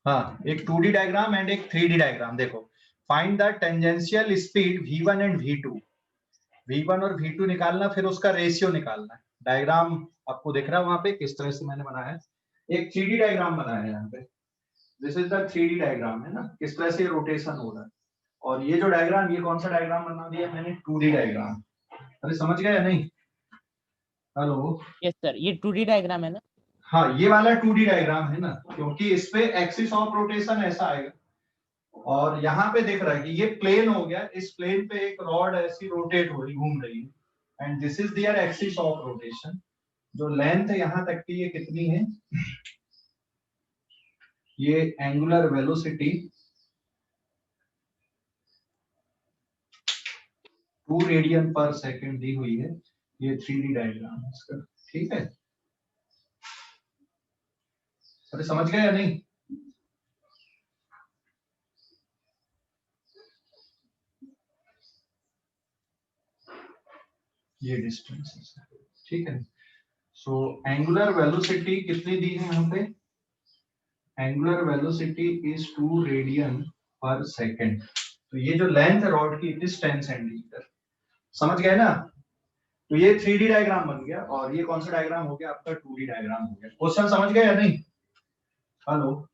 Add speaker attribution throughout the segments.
Speaker 1: हाँ, एक 2D diagram and एक 3D डायग्राम। देखो, find the tangential speed V1 and V2। V1 और V2 निकालना, फिर उसका रेशियो निकालना है। डायग्राम आपको दिख रहा है वहां पे किस तरह से मैंने बनाया है। एक 3D डायग्राम बनाया है यहाँ पे। This is the 3D diagram, है ना, किस तरह से रोटेशन हो रहा है। और ये जो डायग्राम, ये कौन सा डायग्राम बना दिया मैंने? 2D diagram. अरे समझ गए या नहीं? हेलो।
Speaker 2: यस सर, ये 2D डायग्राम है ना?
Speaker 1: हाँ, ये वाला 2D डायग्राम है ना, क्योंकि इस पे एक्सिस ऑफ रोटेशन ऐसा आएगा। और यहाँ पे देख रहा है कि ये प्लेन हो गया, इस प्लेन पे एक रॉड ऐसी रोटेट हो रही, घूम रही है, and this is their axis of rotation. जो लेंथ है यहाँ तक की, ये कितनी है? ये angular velocity 2 radian per second दी हुई है। ये 3D डायग्राम है इसका, ठीक है। अरे समझ गए या नहीं? ये डिस्टेंस है, ठीक है। सो एंगुलर वेलोसिटी कितनी दी है यहाँ पे? Angular velocity is 2 radian per second. तो ये जो लेंथ है रॉड की, इट इज 10 सेंटीमीटर। समझ गए ना? तो ये 3D डायग्राम बन गया, और ये कौन सा डायग्राम हो गया आपका? 2D डायग्राम हो गया। क्वेश्चन समझ गए या नहीं? हेलो।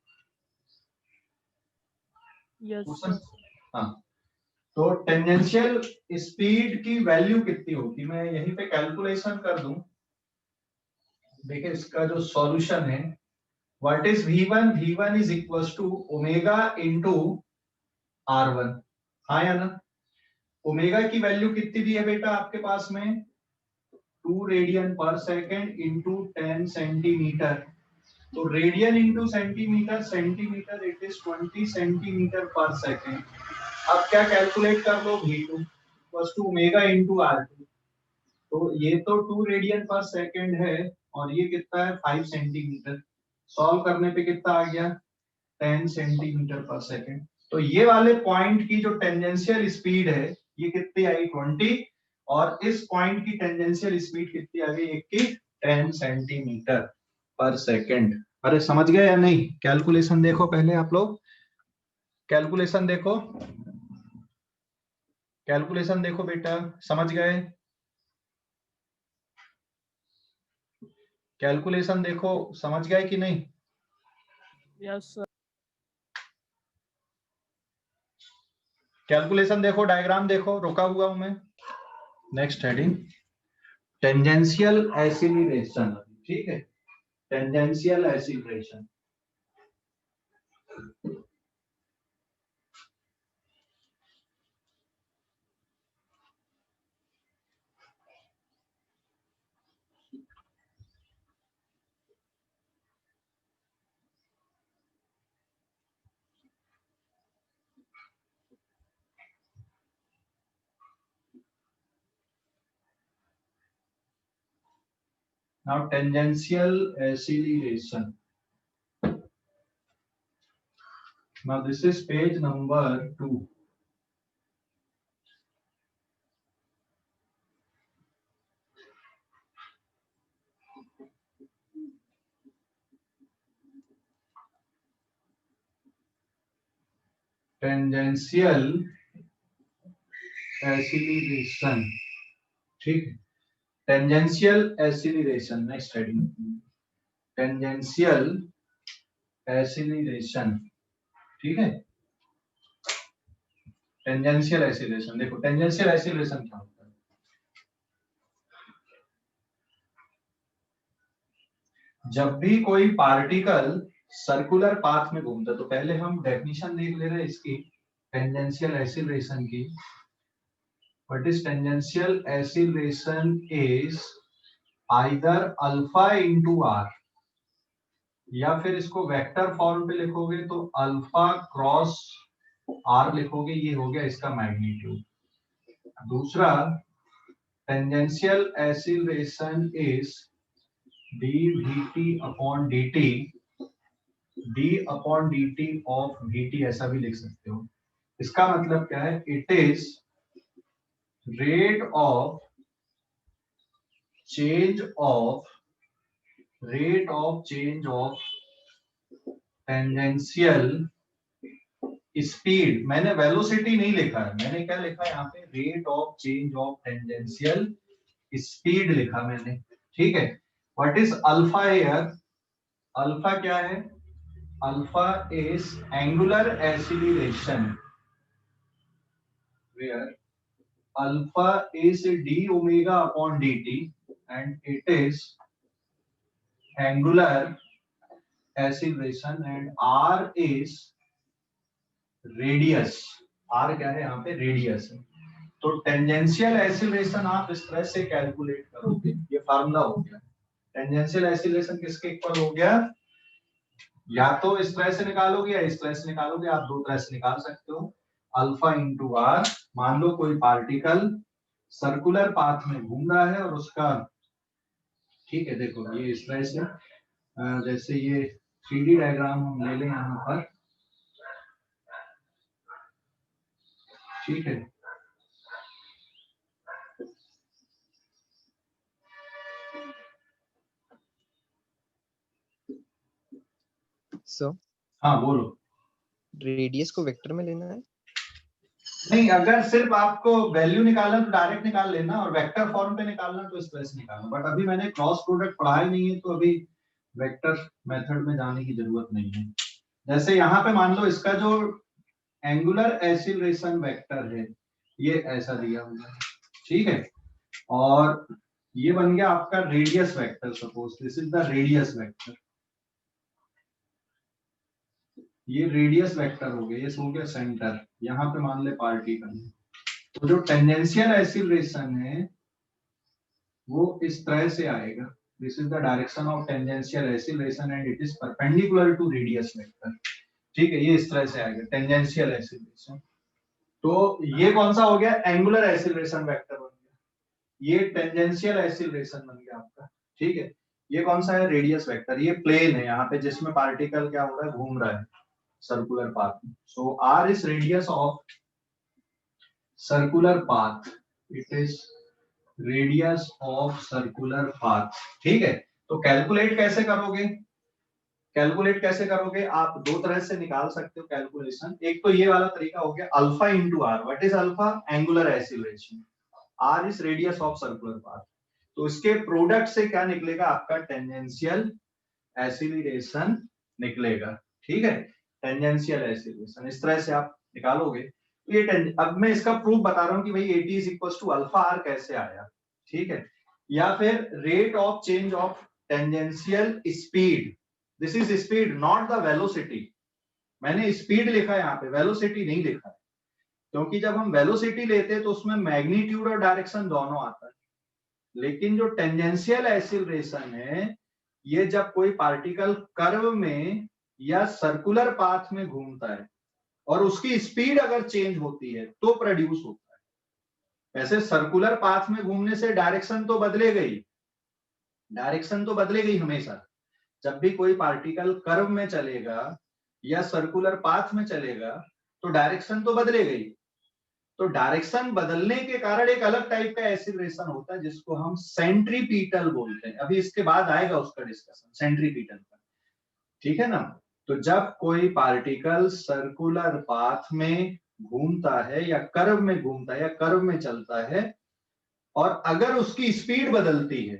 Speaker 2: यस।
Speaker 1: हाँ, तो टेंजेंशियल स्पीड की वैल्यू कितनी होगी? मैं यहीं पे कैलकुलेशन कर दूं। देखिए, इसका जो सॉल्यूशन है, what is V1? V1 is equals to omega into R1। हाँ या ना? ओमेगा की वैल्यू कितनी दी है बेटा आपके पास में? 2 रेडियन पर सेकेंड इंटू 10 सेंटीमीटर। तो radian into centimetre, centimetre it is 20 centimetre पर सेकेंड। अब क्या कैलकुलेट कर लो? V2 plus two omega into R2। तो ये तो 2 रेडियन पर सेकेंड है, और ये कितना है? 5 सेंटीमीटर। सॉल्व करने पे कितना आ गया? 10 सेंटीमीटर पर सेकेंड। तो ये वाले पॉइंट की जो टेंजेंशियल स्पीड है, ये कितनी आई? 20। और इस पॉइंट की टेंजेंशियल स्पीड कितनी आ गई? एक की 10 सेंटीमीटर पर सेकेंड। अरे समझ गए या नहीं? कैलकुलेशन देखो पहले आप लोग, कैलकुलेशन देखो, कैलकुलेशन देखो बेटा। समझ गए? कैलकुलेशन देखो, समझ गए कि नहीं?
Speaker 2: Yes sir.
Speaker 1: कैलकुलेशन देखो, डायग्राम देखो, रुका हुआ हूं मैं। Next heading, tangential acceleration. ठीक है, tangential acceleration. Now tangential acceleration. Now this is page number 2. Tangential acceleration. ठीक है, tangential acceleration. Next heading, tangential acceleration. ठीक है, टेंजेंशियल एक्सीलरेशन। देखो, टेंजेंशियल एक्सीलरेशन क्या होता है? जब भी कोई पार्टिकल सर्कुलर पाथ में घूमता है, तो पहले हम डेफिनेशन देख ले रहे हैं इसकी, टेंजेंशियल एक्सीलरेशन की। What is tangential acceleration? Is either alpha into R, या फिर इसको वेक्टर फॉर्म पे लिखोगे तो अल्फा क्रॉस आर लिखोगे, ये हो गया इसका मैग्नीट्यूड। दूसरा, tangential acceleration is dvt upon dt, d upon dt of vt, ऐसा भी लिख सकते हो। इसका मतलब क्या है? It is rate of change of, rate of change of tangential speed, मैंने वेलोसिटी नहीं लिखा है, मैंने क्या लिखा है यहाँ पे, rate of change of tangential speed लिखा मैंने, ठीक है। What is alpha here, alpha क्या है, alpha is angular acceleration, where alpha is d omega upon dt and it is angular acceleration and r is radius, r क्या है यहाँ पे, रेडियस है। तो टेंजेंशियल एक्सीलरेशन आप इस तरह से कैलकुलेट करोगे, ये फार्मूला हो गया। टेंजेंशियल एक्सीलरेशन किसके इक्वल हो गया, या तो इस तरह से निकालोगे या इस तरह से निकालोगे, आप दो तरह से निकाल सकते हो। अल्फा इंटू आर, मान लो कोई पार्टिकल सर्कुलर पाथ में घूम रहा है और उसका, ठीक है देखो ये इस तरह से, जैसे ये 3D डायग्राम हम ले लें यहाँ पर, ठीक है।
Speaker 3: सो
Speaker 1: हाँ बोलो।
Speaker 3: रेडियस को वेक्टर में लेना है?
Speaker 1: नहीं, अगर सिर्फ आपको वैल्यू निकालना तो डायरेक्ट निकाल लेना, और वेक्टर फॉर्म पे निकालना तो इस तरह से निकालना, बट अभी मैंने क्रॉस प्रोडक्ट पढ़ा ही नहीं है तो अभी वेक्टर मेथड में जाने की जरूरत नहीं है। जैसे यहाँ पे मान लो इसका जो एंगुलर एक्सीलरेशन वेक्टर है ये ऐसा दिया हुआ है, ठीक है, और ये बन गया आपका radius vector, suppose this is the radius vector, ये रेडियस वेक्टर हो गया, ये हो गया सेंटर, यहाँ पे मान ले पार्टिकल। तो जो टेंजेंशियल एक्सीलरेशन है वो इस तरह से आएगा, this is the direction of tangential acceleration and it is perpendicular to radius vector, ठीक है, ये इस तरह से आएगा टेंजेंशियल एक्सीलरेशन। तो ये कौन सा हो गया, एंगुलर एक्सीलरेशन वेक्टर बन गया, ये टेंजेंशियल एक्सीलरेशन बन गया आपका, ठीक है। ये कौन सा है, रेडियस वेक्टर, ये प्लेन है यहाँ पे जिसमें पार्टिकल क्या हो रहा है, घूम रहा है सर्कुलर पाथ में। सो r is radius of circular path, it is radius of circular path, ठीक है। तो कैलकुलेट कैसे करोगे, कैलकुलेट कैसे करोगे, आप दो तरह से निकाल सकते हो कैलकुलेशन। एक तो ये वाला तरीका हो गया alpha into R, what is alpha, angular acceleration, R is radius of circular path, तो इसके प्रोडक्ट से क्या निकलेगा आपका, टेंजेंशियल एक्सीलरेशन निकलेगा, ठीक है, टेंजेंशियल एक्सीलरेशन इस तरह से आप निकालोगे। तो ये अब मैं इसका प्रूफ बता रहा हूं कि भाई AT is equal to alpha R कैसे आया, ठीक है, या फिर rate of change of tangential speed, this is speed not the velocity, मैंने स्पीड लिखा है यहाँ पे, वेलोसिटी नहीं लिखा है, क्योंकि जब हम वेलोसिटी लेते हैं तो उसमें मैग्नीट्यूड और डायरेक्शन दोनों आता है, लेकिन जो टेंजेंशियल एक्सीलरेशन है ये जब कोई पार्टिकल कर्व में या सर्कुलर पाथ में घूमता है और उसकी स्पीड अगर चेंज होती है तो प्रोड्यूस होता है। वैसे सर्कुलर पाथ में घूमने से डायरेक्शन तो बदलेगी, डायरेक्शन तो बदलेगी हमेशा, जब भी कोई पार्टिकल कर्व में चलेगा या सर्कुलर पाथ में चलेगा तो डायरेक्शन तो बदलेगी। तो डायरेक्शन बदलने के कारण एक अलग टाइप का एक्सीलरेशन होता है जिसको हम सेंट्रीपीटल बोलते हैं, अभी इसके बाद आएगा उसका डिस्कशन सेंट्रीपीटल का, ठीक है ना। तो जब कोई पार्टिकल सर्कुलर पाथ में घूमता है या कर्व में घूमता है या कर्व में चलता है और अगर उसकी स्पीड बदलती है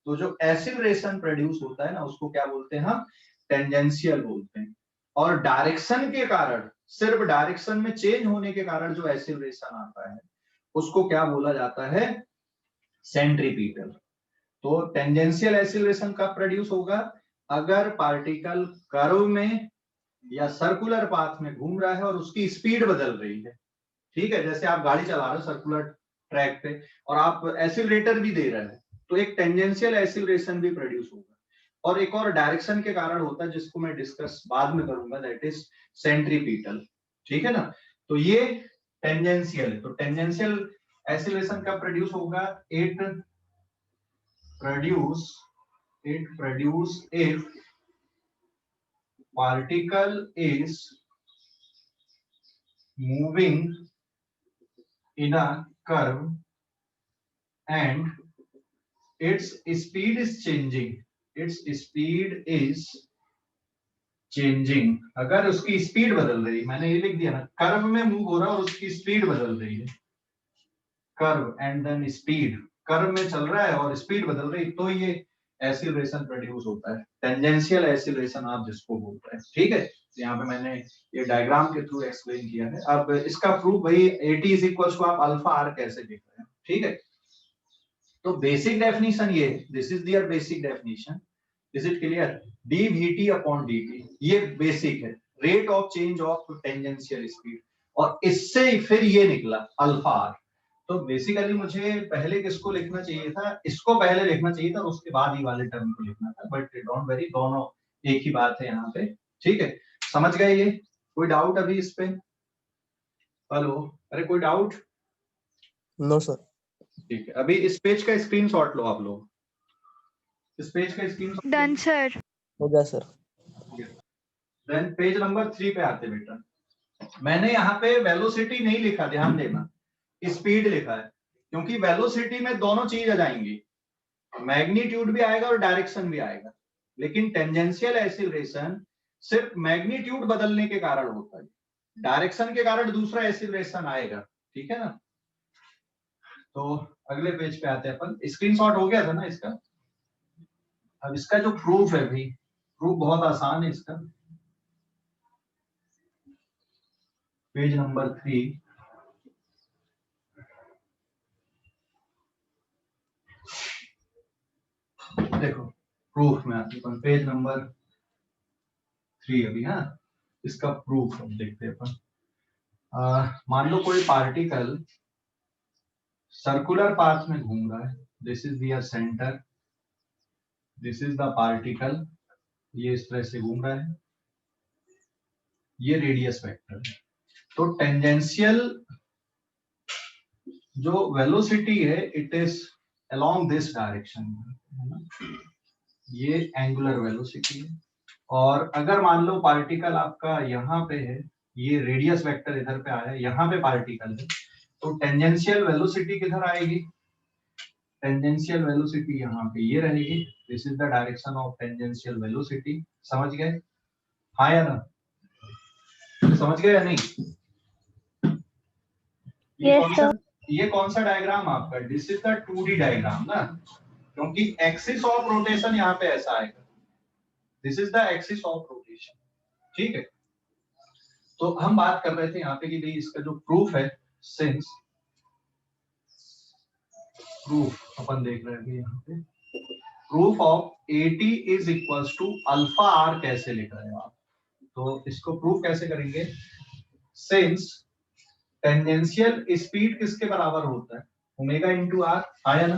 Speaker 1: तो जो एक्सीलरेशन प्रोड्यूस होता है ना उसको क्या बोलते हैं हम, टेंजेंशियल बोलते हैं। और डायरेक्शन के कारण, सिर्फ डायरेक्शन में चेंज होने के कारण जो एक्सीलरेशन आता है उसको क्या बोला जाता है, सेंट्रीपीटल। तो टेंजेंशियल एक्सीलरेशन कब प्रोड्यूस होगा, अगर पार्टिकल कर्व में या सर्कुलर पाथ में घूम रहा है और उसकी स्पीड बदल रही है, ठीक है, जैसे आप गाड़ी चला रहे हो सर्कुलर ट्रैक पे और आप एक्सीलरेटर भी दे रहे हैं तो एक टेंजेंशियल एक्सीलरेशन भी प्रोड्यूस होगा। और एक और डायरेक्शन के कारण होता है जिसको मैं डिस्कस बाद में करूंगा, दैट इज सेंट्रीपीटल, ठीक है ना। तो ये टेंजेंशियल है, तो टेंजेंशियल एक्सीलरेशन कब प्रोड्यूस होगा, it produce if particle is moving in a curve and its speed is changing, its speed is changing, अगर उसकी स्पीड बदल रही, मैंने ये लिख दिया ना, कर्व में मूव हो रहा है और उसकी स्पीड बदल रही है, curve and then speed, curve में चल रहा है और स्पीड बदल रही, तो ये एक्सीलरेशन प्रोड्यूस होता है, टेंजेंशियल एक्सीलरेशन आप जिसको बोलते हैं। ठीक है, यहाँ पे मैंने ये डायग्राम के थ्रू एक्सप्लेन किया है। अब इसका प्रूफ भाई AT इज इक्वल टू आप अल्फा आर कैसे लिख रहे हैं। ठीक है, तो बेसिक डेफिनेशन ये, this is their basic definition, is it clear? dvt upon dt, ये बेसिक है, rate of change of tangential speed, और इससे फिर ये निकला अल्फा आर। तो बेसिकली मुझे पहले किसको लिखना चाहिए था, इसको पहले लिखना चाहिए था, उसके बाद ही वाले टर्म को लिखना था, बट डोंट वरी, दोनों एक ही बात है यहाँ पे। ठीक है, समझ गए ये? कोई डाउट अभी इस पे? हेलो, अरे कोई डाउट?
Speaker 3: No sir.
Speaker 1: ठीक है, अभी इस पेज का स्क्रीनशॉट लो आप लोग, इस पेज का स्क्रीनशॉट।
Speaker 4: Done sir.
Speaker 3: हो गया सर।
Speaker 1: देन पेज नंबर 3 पे आते बेटा। मैंने यहाँ पे वेलोसिटी नहीं लिखा, ध्यान देना, स्पीड लिखा है, क्योंकि वेलोसिटी में दोनों चीज आ जाएंगी, मैग्नीट्यूड भी आएगा और डायरेक्शन भी आएगा, लेकिन टेंजेंशियल एक्सीलरेशन सिर्फ मैग्नीट्यूड बदलने के कारण होता है, डायरेक्शन के कारण दूसरा एक्सीलरेशन आएगा। ठीक है ना? तो अगले पेज पे आते हैं अपन। स्क्रीनशॉट हो गया था ना इसका? अब इसका जो प्रूफ है भाई, प्रूफ बहुत आसान है इसका। पेज नंबर 3, देखो प्रूफ में आते हैं, पेज नंबर 3 अभी। हाँ, इसका प्रूफ हम देखते हैं अपन। मान लो कोई पार्टिकल सर्कुलर पाथ में घूम रहा है, this is their centre, this is the particle, ये इस तरह से घूम रहा है, ये रेडियस वेक्टर है। तो टेंजेंशियल जो वेलोसिटी है, it is along this direction, ये एंगुलर वेलोसिटी है। और अगर मान लो पार्टिकल आपका यहाँ पे है, ये रेडियस वेक्टर इधर पे आया है, यहाँ पे पार्टिकल है, तो टेंजेंशियल वेलोसिटी किधर आएगी? टेंजेंशियल वेलोसिटी यहाँ पे ये रहेगी, this is the direction of tangential velocity. समझ गए? हाँ या ना? समझ गए या नहीं? ये कौन सा डायग्राम आपका? This is the 2D diagram ना, क्योंकि एक्सिस ऑफ रोटेशन यहाँ पे ऐसा आएगा, this is the axis of rotation. ठीक है, तो हम बात कर रहे थे यहाँ पे कि भाई इसका जो प्रूफ है, सिंस प्रूफ अपन देख रहे थे यहाँ पे, proof of AT is equals to alpha R कैसे लिख रहे हो आप? तो इसको प्रूफ कैसे करेंगे? सिंस टेंजेंशियल स्पीड किसके बराबर होता है? Omega into R. आया ना?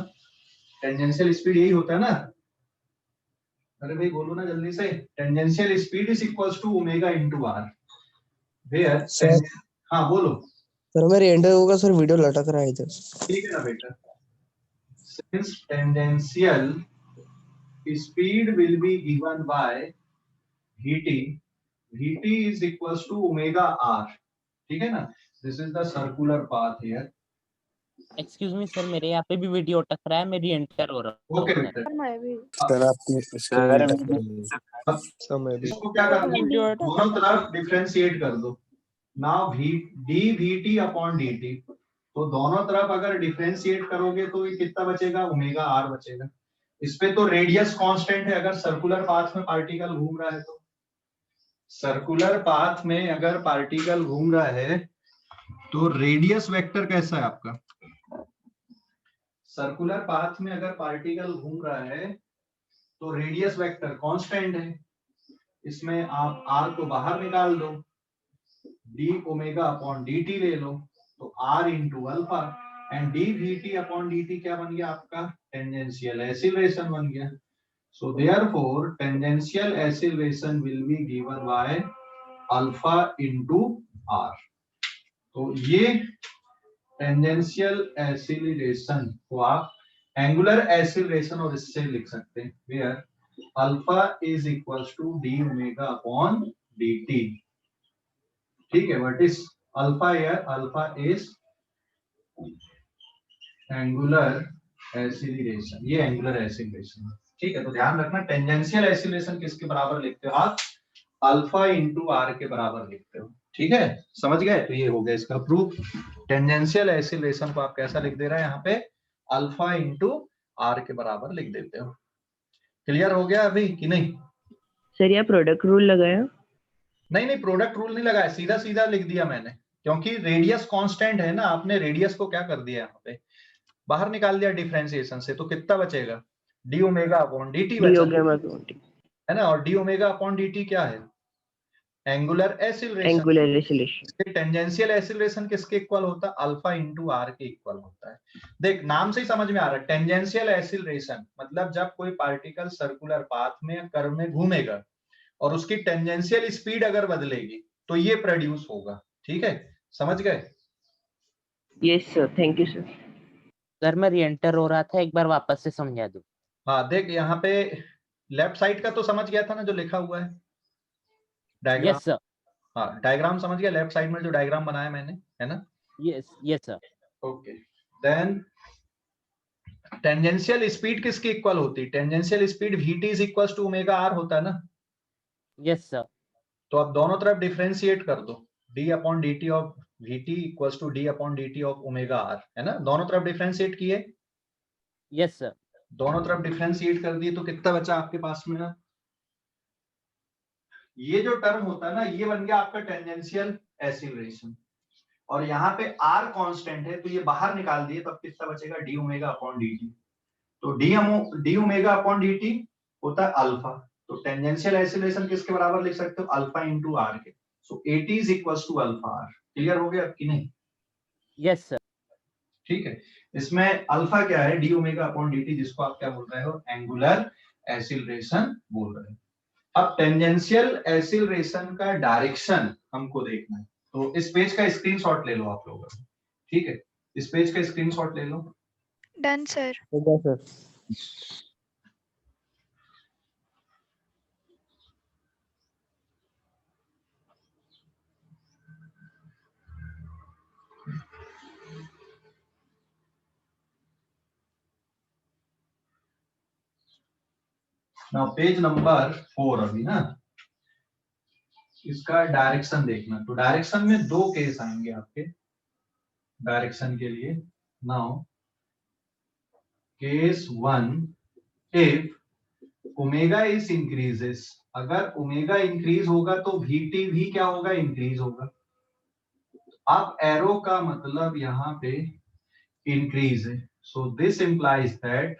Speaker 1: टेंजेंशियल स्पीड यही होता है ना? अरे भाई बोलो ना जल्दी से, tangential speed is equals to omega into R, where
Speaker 3: sir,
Speaker 1: हाँ बोलो।
Speaker 3: सर मेरे एंड होगा सर, वीडियो लटक रहा है इधर।
Speaker 1: ठीक है ना बेटा, since tangential speed will be given by vt, vt is equals to omega r, ठीक है ना? This is the circular path here.
Speaker 2: Excuse me sir, मेरे यहाँ पे भी वीडियो अटक रहा है, मेरी एंटर हो रहा
Speaker 1: Okay
Speaker 2: है।
Speaker 1: बेटा,
Speaker 4: मैं भी।
Speaker 3: सर आपकी समय भी
Speaker 1: इसको क्या करना है?
Speaker 2: वीडियो अटक
Speaker 1: दोनों तरफ डिफरेंशिएट कर दो ना, dvt अपॉन dt, तो दोनों तरफ अगर डिफरेंशिएट करोगे तो ये कितना बचेगा? ओमेगा आर बचेगा। इस पे तो रेडियस कांस्टेंट है, अगर सर्कुलर पाथ में पार्टिकल घूम रहा है तो, सर्कुलर पाथ में अगर पार्टिकल घूम रहा है तो रेडियस वेक्टर कैसा है आपका? सर्कुलर पाथ में अगर पार्टिकल घूम रहा है तो रेडियस वेक्टर कांस्टेंट है, इसमें आप r को बाहर निकाल दो, d ओमेगा अपॉन dt ले लो, तो r into alpha, and dvt upon dt क्या बन गया आपका? टेंजेंशियल एक्सीलरेशन बन गया। So therefore tangential acceleration will be given by alpha into r. तो ये टेंजेंशियल एक्सीलरेशन को आप एंगुलर एक्सीलरेशन और इससे लिख सकते हैं, where alpha is equals to d omega upon dt। ठीक है, what is alpha? Here alpha is angular acceleration, ये एंगुलर एक्सीलरेशन है। ठीक है, तो ध्यान रखना टेंजेंशियल एक्सीलरेशन किसके बराबर लिखते हो आप? अल्फा इंटू आर के बराबर लिखते हो। ठीक है, समझ गए? तो ये हो गया इसका प्रूफ। टेंजेंशियल एक्सीलरेशन को आप कैसा लिख दे रहे हैं यहाँ पे, अल्फा इंटू आर के बराबर लिख देते हो। क्लियर हो गया अभी कि नहीं?
Speaker 4: सर यह प्रोडक्ट रूल लगाया?
Speaker 1: नहीं नहीं, प्रोडक्ट रूल नहीं लगाया, सीधा सीधा लिख दिया मैंने, क्योंकि रेडियस कांस्टेंट है ना। आपने रेडियस को क्या कर दिया यहाँ पे, बाहर निकाल दिया डिफरेंशिएशन से, तो कितना बचेगा, D omega upon D T
Speaker 4: D
Speaker 1: बचा,
Speaker 4: हो गया मैथमेटिक
Speaker 1: है ना। और D omega upon D T क्या है, angular acceleration.
Speaker 4: Angular acceleration.
Speaker 1: Tangential acceleration किसके इक्वल होता है, अल्फा इंटू आर के इक्वल होता है। देख नाम से ही समझ में आ रहा है, टेंजेंशियल एक्सीलरेशन मतलब जब कोई पार्टिकल सर्कुलर पाथ में कर्व में घूमेगा और उसकी टेंजेंशियल स्पीड अगर बदलेगी तो ये प्रोड्यूस होगा। ठीक है, समझ गए?
Speaker 4: Yes sir, thank you sir.
Speaker 2: Sir मैं री एंटर हो रहा था, एक बार वापस से समझा दूं।
Speaker 1: हाँ देख, यहाँ पे लेफ्ट साइड का तो समझ गया था ना जो लिखा हुआ है डायग्राम।
Speaker 2: Yes sir.
Speaker 1: हाँ डायग्राम समझ गया, लेफ्ट साइड में जो डायग्राम बनाया मैंने, है ना।
Speaker 2: Yes yes sir.
Speaker 1: Okay, then tangential speed किसकी इक्वल होती है, tangential speed vt is equal to omega R होता है ना।
Speaker 2: Yes sir.
Speaker 1: तो अब दोनों तरफ डिफरेंशिएट कर दो, d upon D T of vt equals to d upon D T of omega R, है ना। दोनों तरफ डिफरेंशिएट किए,
Speaker 2: यस सर।
Speaker 1: दोनों तरफ डिफरेंशिएट कर दिए, तो कितना बचा आपके पास में ना, ये जो टर्म होता है ना, ये बन गया आपका टेंजेंशियल एक्सीलरेशन। और यहाँ पे r कांस्टेंट है, तो ये बाहर निकाल दिए, तब कितना बचेगा, D omega upon D T. तो D omega upon D T होता है अल्फा। तो टेंजेंशियल एक्सीलरेशन किसके बराबर लिख सकते हो, alpha into R K. So AT is equal to alpha R. Clear हो गया कि नहीं?
Speaker 2: Yes sir.
Speaker 1: ठीक है, इसमें अल्फा क्या है, D omega upon D T, जिसको आप क्या बोल रहे हो, एंगुलर एक्सीलरेशन बोल रहे हैं। अब टेंजेंशियल एक्सीलरेशन का डायरेक्शन हमको देखना है, तो इस पेज का स्क्रीनशॉट ले लो आप लोग। ठीक है, इस पेज का स्क्रीनशॉट ले लो।
Speaker 5: Done sir.
Speaker 3: हो गया सर।
Speaker 1: नाउ पेज नंबर 4 अभी ना, इसका डायरेक्शन देखना। तो डायरेक्शन में दो केस आएंगे आपके डायरेक्शन के लिए। Now case 1, if omega is increases, अगर ओमेगा इंक्रीज होगा तो vt भी क्या होगा, इंक्रीज होगा। अब एरो का मतलब यहाँ पे इंक्रीज है, so this implies that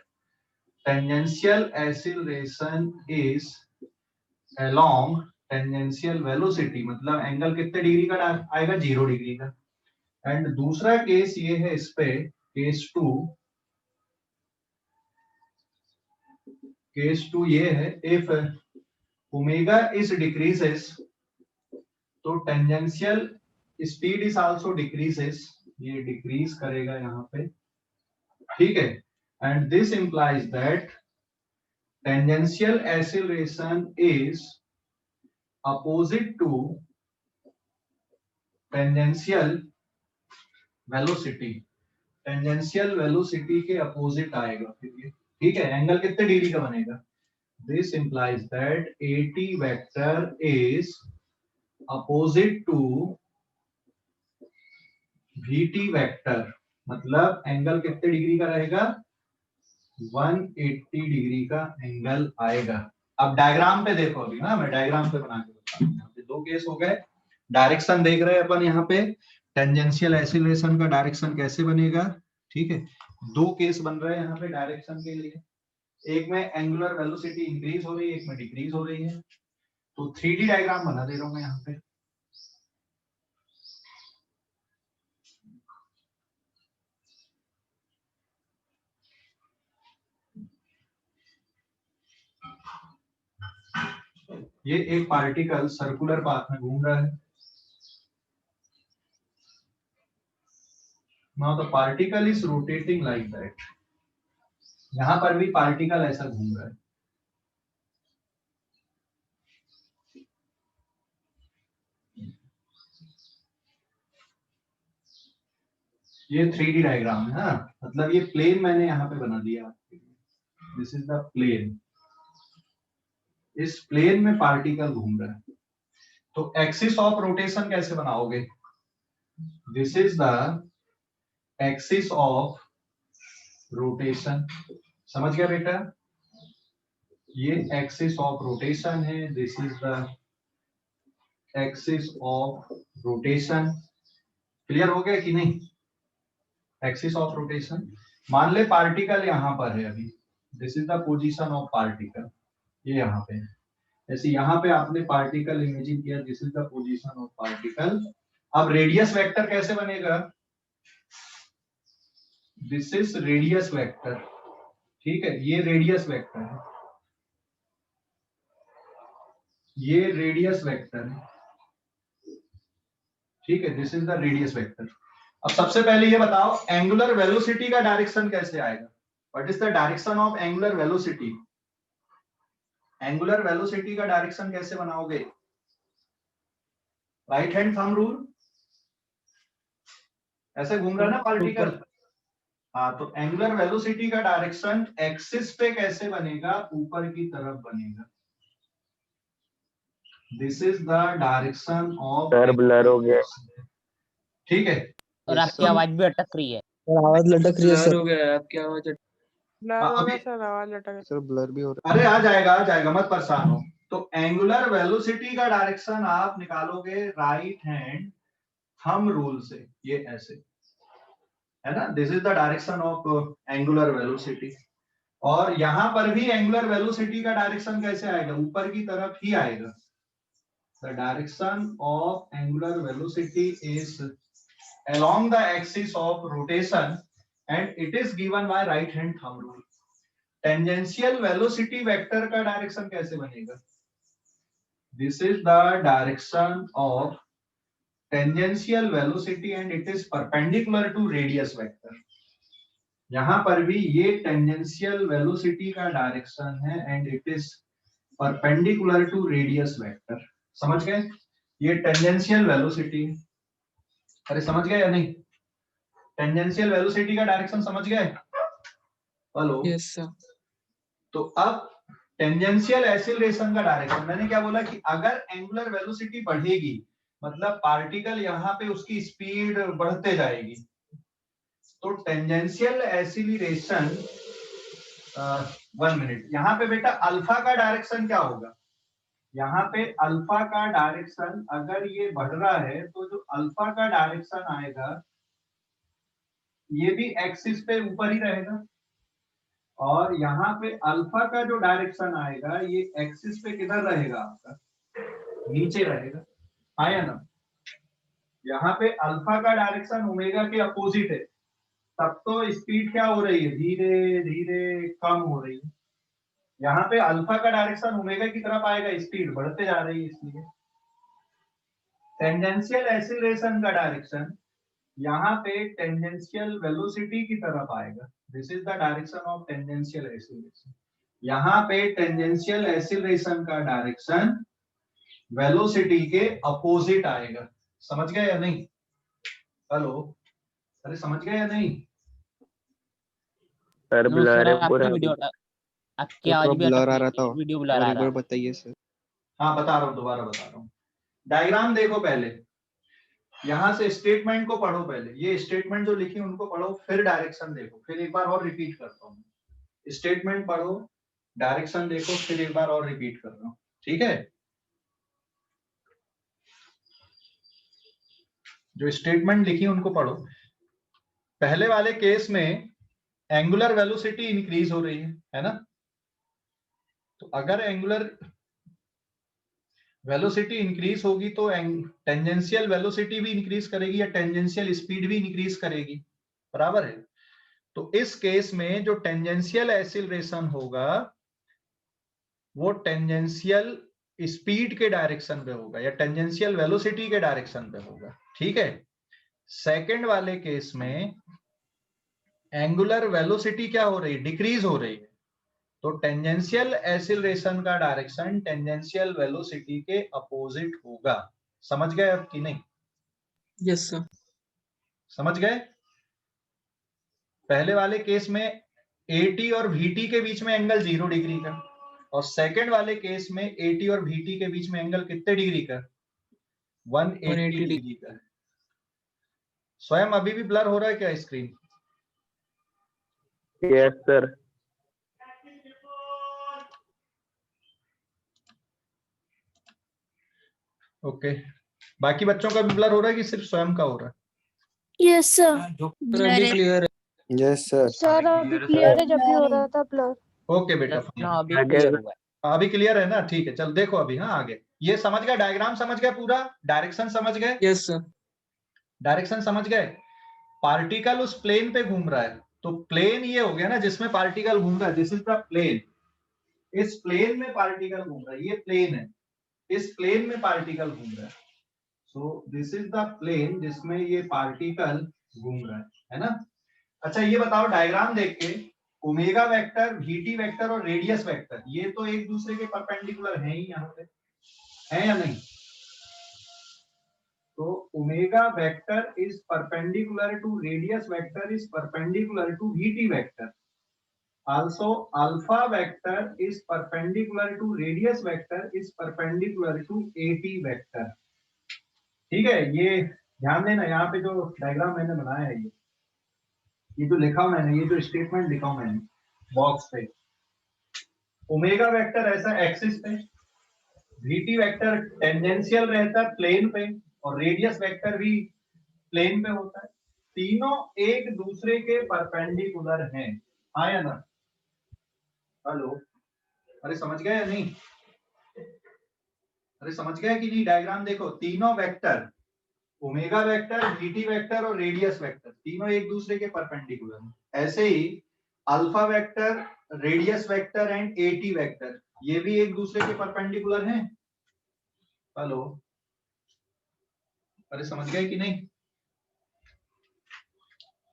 Speaker 1: tangential acceleration is along tangential velocity, मतलब एंगल कितने डिग्री का आएगा, 0 डिग्री का। एंड दूसरा केस ये है इस पे, केस 2 ये है, इफ ओमेगा इज डिक्रीजेस तो tangential speed is also decreases, ये डिक्रीज करेगा यहाँ पे। ठीक है, and this implies that tangential acceleration is opposite to tangential velocity, tangential velocity के अपोजिट आएगा फिर ये। ठीक है, एंगल कितने डिग्री का बनेगा, this implies that AT vector is opposite to VT vector, मतलब एंगल कितने डिग्री का रहेगा, 180 डिग्री का एंगल आएगा। अब डायग्राम पे देखो अभी ना, मैं डायग्राम पे बना के बताता हूं। यहाँ पे दो केस हो गए, डायरेक्शन देख रहे हैं अपन यहाँ पे, टेंजेंशियल एक्सीलरेशन का डायरेक्शन कैसे बनेगा। ठीक है, दो केस बन रहे हैं यहाँ पे डायरेक्शन के लिए, एक में एंगुलर वेलोसिटी इंक्रीज हो रही है, एक में डिक्रीज हो रही है। तो 3D डायग्राम बना दे रहा हूं मैं यहाँ पे। ये एक पार्टिकल सर्कुलर पाथ में घूम रहा है। Now the particle is rotating like that. यहां पर भी पार्टिकल ऐसा घूम रहा है। ये 3D डायग्राम है ना, मतलब ये प्लेन मैंने यहाँ पे बना दिया आपके लिए। दिस इज द प्लेन, इस प्लेन में पार्टिकल घूम रहा है। तो एक्सिस ऑफ रोटेशन कैसे बनाओगे? This is the axis of rotation. समझ गया बेटा? ये एक्सिस ऑफ रोटेशन है। This is the axis of rotation. Clear हो गया कि नहीं? Axis of rotation. मान ले पार्टिकल यहां पर है अभी, this is the position of particle, ये यहां पे है। जैसे यहां पे आपने पार्टिकल इमेजिन किया, this is the position of particle. अब रेडियस वेक्टर कैसे बनेगा? दिस इज रेडियस वेक्टर, ठीक है, ये रेडियस वेक्टर है, ये रेडियस वेक्टर है, ठीक है, this is the radius vector. अब सबसे पहले ये बताओ एंगुलर वेलोसिटी का डायरेक्शन कैसे आएगा? What is the direction of angular velocity? Angular velocity का डायरेक्शन कैसे बनाओगे? राइट हैंड थंब रूल, ऐसे घूम रहा है ना पार्टिकल। हाँ, तो एंगुलर वेलोसिटी का डायरेक्शन एक्सिस पे कैसे बनेगा? ऊपर की तरफ बनेगा। This is the direction of,
Speaker 4: sir blur हो गया।
Speaker 1: ठीक है।
Speaker 2: और आपकी आवाज भी अटक रही है।
Speaker 3: सर आवाज लटक रही है सर।
Speaker 5: हो गया आपकी आवाज।
Speaker 6: ब्लर
Speaker 1: हाँ,
Speaker 6: हो
Speaker 1: अभी
Speaker 6: गया सर, आवाज लटक गई।
Speaker 3: सर ब्लर भी हो रहा
Speaker 1: अरे आ जाएगा, मत परेशान हो। तो एंगुलर वेलोसिटी का डायरेक्शन आप निकालोगे राइट हैंड थंब रूल से, ये ऐसे है ना। This is the direction of angular velocity. और यहां पर भी एंगुलर वेलोसिटी का डायरेक्शन कैसे आएगा? ऊपर की तरफ ही आएगा। The direction of angular velocity is along the axis of rotation and it is given by right hand thumb rule. Tangential velocity vector का डायरेक्शन कैसे बनेगा? This is the direction of tangential velocity and it is perpendicular to radius vector. यहां पर भी ये tangential velocity का direction है and it is perpendicular to radius vector. समझ गए? ये टेंजेंशियल वेलोसिटी, अरे समझ गए या नहीं? टेंजेंशियल वेलोसिटी का डायरेक्शन समझ गए? हेलो?
Speaker 5: Yes sir.
Speaker 1: तो अब टेंजेंशियल एक्सीलरेशन का डायरेक्शन, मैंने क्या बोला कि अगर एंगुलर वेलोसिटी बढ़ेगी मतलब पार्टिकल यहाँ पे उसकी स्पीड बढ़ते जाएगी, तो टेंजेंशियल एक्सीलरेशन 1 मिनट, यहाँ पे बेटा अल्फा का डायरेक्शन क्या होगा? यहाँ पे अल्फा का डायरेक्शन अगर ये बढ़ रहा है तो जो अल्फा का डायरेक्शन आएगा ये भी एक्सिस पे ऊपर ही रहेगा, और यहाँ पे अल्फा का जो डायरेक्शन आएगा ये एक्सिस पे किधर रहेगा? आपका नीचे रहेगा। आया ना? यहाँ पे अल्फा का डायरेक्शन ओमेगा के अपोजिट है, तब तो स्पीड क्या हो रही है? धीरे धीरे कम हो रही है। यहाँ पे अल्फा का डायरेक्शन ओमेगा की तरफ आएगा, स्पीड बढ़ते जा रही है, इसलिए टेंजेंशियल एक्सीलरेशन का डायरेक्शन यहाँ पे टेंजेंशियल वेलोसिटी की तरफ आएगा। This is the direction of tangential acceleration. यहाँ पे टेंजेंशियल एक्सीलरेशन का डायरेक्शन वेलोसिटी के अपोजिट आएगा। समझ गए या नहीं? हेलो? अरे समझ गए या नहीं?
Speaker 4: सर
Speaker 2: नो
Speaker 4: ब्लर
Speaker 2: सर,
Speaker 4: है
Speaker 2: आपकी
Speaker 4: पूरा।
Speaker 2: वीडियो आपकी
Speaker 3: तो
Speaker 2: आवाज भी
Speaker 3: ब्लर
Speaker 2: अटक
Speaker 3: आ
Speaker 2: रही
Speaker 3: रहा
Speaker 2: है,
Speaker 3: था
Speaker 2: वीडियो ब्लर
Speaker 3: और
Speaker 2: आ
Speaker 3: एक
Speaker 2: रहा
Speaker 3: बार
Speaker 2: है।
Speaker 3: बताइए सर।
Speaker 1: हाँ बता रहा हूँ, दोबारा बता रहा हूँ। डायग्राम देखो पहले, यहां से स्टेटमेंट को पढ़ो पहले, ये स्टेटमेंट जो लिखी उनको पढ़ो, फिर डायरेक्शन देखो, फिर एक बार और रिपीट करता हूँ। स्टेटमेंट पढ़ो, डायरेक्शन देखो, फिर एक बार और रिपीट कर रहा हूँ, ठीक है? जो स्टेटमेंट लिखी उनको पढ़ो। पहले वाले केस में एंगुलर वेलोसिटी इंक्रीज हो रही है ना? तो अगर एंगुलर वेलोसिटी इंक्रीज होगी तो टेंजेंशियल वेलोसिटी भी इंक्रीज करेगी या टेंजेंशियल स्पीड भी इंक्रीज करेगी, बराबर है? तो इस केस में जो टेंजेंशियल एक्सीलरेशन होगा वो टेंजेंशियल स्पीड के डायरेक्शन पे होगा या टेंजेंशियल वेलोसिटी के डायरेक्शन पे होगा, ठीक है? सेकंड वाले केस में एंगुलर वेलोसिटी क्या हो रही है? डिक्रीज हो रही है, तो टेंजेंशियल एक्सीलरेशन का डायरेक्शन टेंजेंशियल वेलोसिटी के अपोजिट होगा। समझ गए अब कि नहीं?
Speaker 5: Yes sir.
Speaker 1: समझ गए? पहले वाले केस में AT और VT के बीच में एंगल 0 डिग्री का, और सेकंड वाले केस में AT और VT के बीच में एंगल कितने डिग्री का? 180 डिग्री का है। स्वयं अभी भी ब्लर हो रहा है क्या स्क्रीन?
Speaker 7: Yes sir.
Speaker 1: ओके, बाकी बच्चों का भी ब्लर हो रहा है कि सिर्फ स्वयं का हो रहा है?
Speaker 8: Yes sir.
Speaker 5: सर अभी क्लियर है।
Speaker 3: Yes sir.
Speaker 8: सर अभी क्लियर है, जब भी हो रहा था ब्लर।
Speaker 1: ओके बेटा,
Speaker 2: ना अभी क्लियर हुआ है।
Speaker 1: अभी क्लियर है ना? ठीक है, चल देखो अभी। हाँ आगे ये समझ गए, डायग्राम समझ गए, पूरा डायरेक्शन समझ गए?
Speaker 5: Yes sir.
Speaker 1: डायरेक्शन समझ गए। पार्टिकल उस प्लेन पे घूम रहा है, तो प्लेन ये हो गया ना जिसमें पार्टिकल घूम रहा है, दिस इज द प्लेन। इस प्लेन में पार्टिकल घूम रहा है, ये प्लेन है, इस प्लेन में पार्टिकल घूम रहा है। So this is the plane जिसमें ये पार्टिकल घूम रहा है ना? अच्छा ये बताओ डायग्राम देख के, ओमेगा वेक्टर, वीटी वेक्टर और रेडियस वेक्टर ये तो एक दूसरे के परपेंडिकुलर हैं ही यहाँ पे, है या नहीं? तो omega vector is perpendicular to radius vector is perpendicular to VT vector. Also alpha vector is perpendicular to radius vector is perpendicular to AT vector। ठीक है, ये ध्यान देना, यहाँ पे जो डायग्राम मैंने बनाया है, ये जो लिखा हूं मैंने, ये जो स्टेटमेंट लिखा हूं मैंने बॉक्स पे, ओमेगा वेक्टर ऐसा एक्सिस पे, वीटी वेक्टर टेंजेंशियल रहता है प्लेन पे, और रेडियस वेक्टर भी प्लेन पे होता है। तीनों एक दूसरे के परपेंडिकुलर हैं, हाँ या ना? हेलो, अरे समझ गए या नहीं? अरे समझ गए कि नहीं? डायग्राम देखो, तीनों vector, omega vector, VT vector और रेडियस वेक्टर, तीनों एक दूसरे के परपेंडिकुलर हैं। ऐसे ही alpha vector, radius vector and AT vector ये भी एक दूसरे के परपेंडिकुलर हैं। हेलो, अरे समझ गए कि नहीं?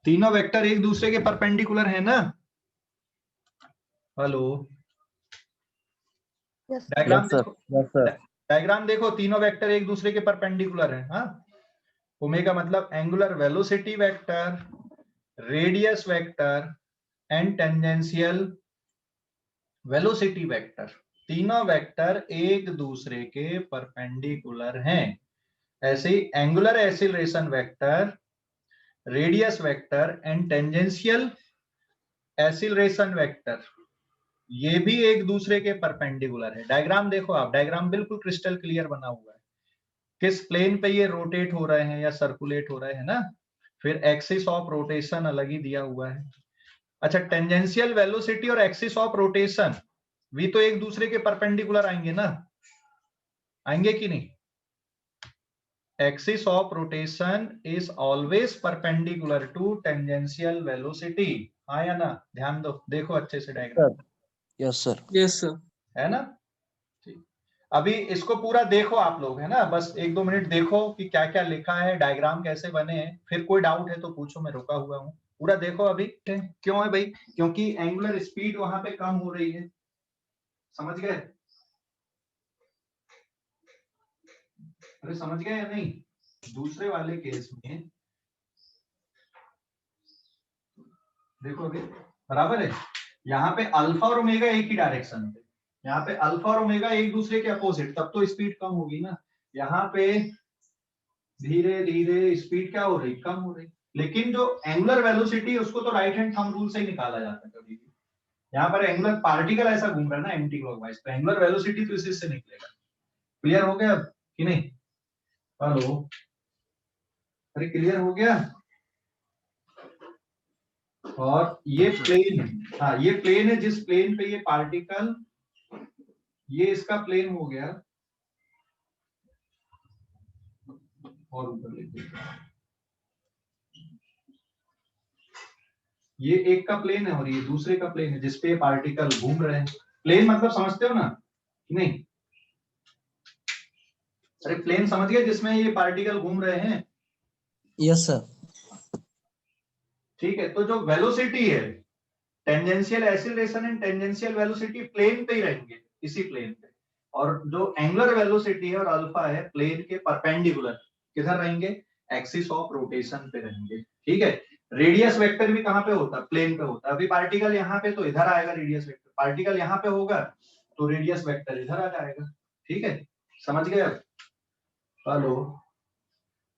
Speaker 1: तीनों वेक्टर एक दूसरे के परपेंडिकुलर है ना? हेलो, डायग्राम देखो, डायग्राम देखो, तीनों वेक्टर एक दूसरे के परपेंडिकुलर है। हाँ, ओमेगा मतलब angular velocity vector, radius vector and tangential velocity vector, तीनों वेक्टर एक दूसरे के परपेंडिकुलर हैं। ऐसे ही angular acceleration vector, radius vector and tangential acceleration vector ये भी एक दूसरे के परपेंडिकुलर है। डायग्राम देखो आप, डायग्राम बिल्कुल क्रिस्टल क्लियर बना हुआ है, किस प्लेन पे ये रोटेट हो रहे हैं या सर्कुलेट हो रहे हैं ना। फिर एक्सिस ऑफ रोटेशन अलग ही दिया हुआ है। अच्छा, टेंजेंशियल वेलोसिटी और एक्सिस ऑफ रोटेशन भी तो एक दूसरे के परपेंडिकुलर आएंगे ना, आएंगे कि नहीं? Axis of rotation is always perpendicular to tangential velocity, हाँ या ना? ध्यान दो, देखो अच्छे से diagram.
Speaker 3: Yes sir.
Speaker 5: Yes sir.
Speaker 1: है ना? ठीक, अभी इसको पूरा देखो आप लोग, है ना? बस 1-2 मिनट देखो कि क्या क्या लिखा है, डायग्राम कैसे बने हैं, फिर कोई डाउट है तो पूछो, मैं रुका हुआ हूँ। पूरा देखो अभी। क्यों है भाई? क्योंकि एंगुलर स्पीड वहां पे कम हो रही है, समझ गए? अरे समझ गए या नहीं? दूसरे वाले केस में देखो अभी बराबर है, यहाँ पे अल्फा और ओमेगा एक ही डायरेक्शन पे, यहाँ पे अल्फा और ओमेगा एक दूसरे के अपोजिट, तब तो स्पीड कम होगी ना। यहाँ पे धीरे धीरे स्पीड क्या हो रही? कम हो रही। लेकिन जो एंगुलर वेलोसिटी उसको तो राइट हैंड थंब रूल से ही निकाला जाता है कभी भी। यहाँ पर एंगुलर पार्टिकल ऐसा घूम रहा है ना एंटी क्लॉकवाइज, तो एंगुलर वेलोसिटी तो इसी से निकलेगा। क्लियर हो गया अब कि नहीं? हेलो, अरे क्लियर हो गया? और ये प्लेन है, हाँ ये प्लेन है जिस प्लेन पे ये पार्टिकल, ये इसका प्लेन हो गया, और ऊपर लिख, ये एक का प्लेन है और ये दूसरे का प्लेन है जिसपे पार्टिकल घूम रहे हैं। प्लेन मतलब समझते हो ना कि नहीं? अरे प्लेन समझ गए जिसमें ये पार्टिकल घूम रहे हैं?
Speaker 3: Yes sir.
Speaker 1: ठीक है, तो जो वेलोसिटी है, tangential acceleration and tangential velocity plane पे ही रहेंगे, इसी प्लेन पे। और जो एंगुलर वेलोसिटी है और अल्फा है, प्लेन के परपेंडिकुलर किधर रहेंगे? एक्सिस ऑफ रोटेशन पे रहेंगे। ठीक है, रेडियस वेक्टर भी कहाँ पे होता है? प्लेन पे होता है। अभी पार्टिकल यहाँ पे तो इधर आएगा रेडियस वेक्टर, पार्टिकल यहाँ पे होगा तो रेडियस वेक्टर इधर आ जाएगा। ठीक है, समझ गए अब? हेलो,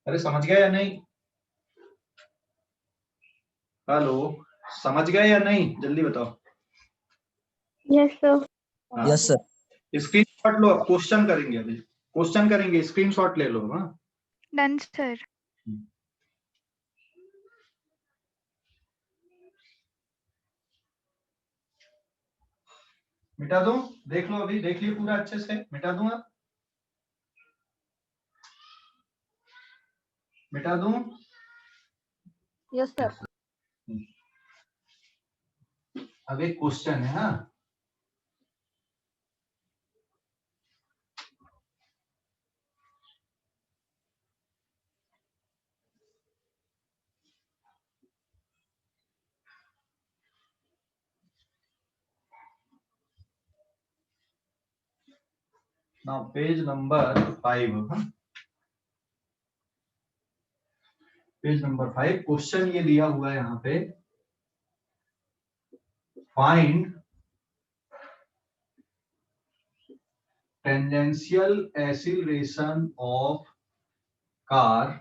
Speaker 1: अरे समझ गए या नहीं? हेलो, समझ गए या नहीं? जल्दी बताओ।
Speaker 8: Yes sir.
Speaker 1: हाँ,
Speaker 3: Yes, sir.
Speaker 1: स्क्रीनशॉट लो, क्वेश्चन करेंगे अभी, क्वेश्चन करेंगे, स्क्रीनशॉट ले लो। हाँ,
Speaker 8: डन सर।
Speaker 1: मिटा दूं? देख लो, अभी देख लियो पूरा अच्छे से, मिटा दूं? आप मिटा दूं?
Speaker 8: Yes sir.
Speaker 1: अब एक क्वेश्चन है। हाँ, now page number 5। Page number 5, question ये दिया हुआ है यहाँ पे, find tangential acceleration of car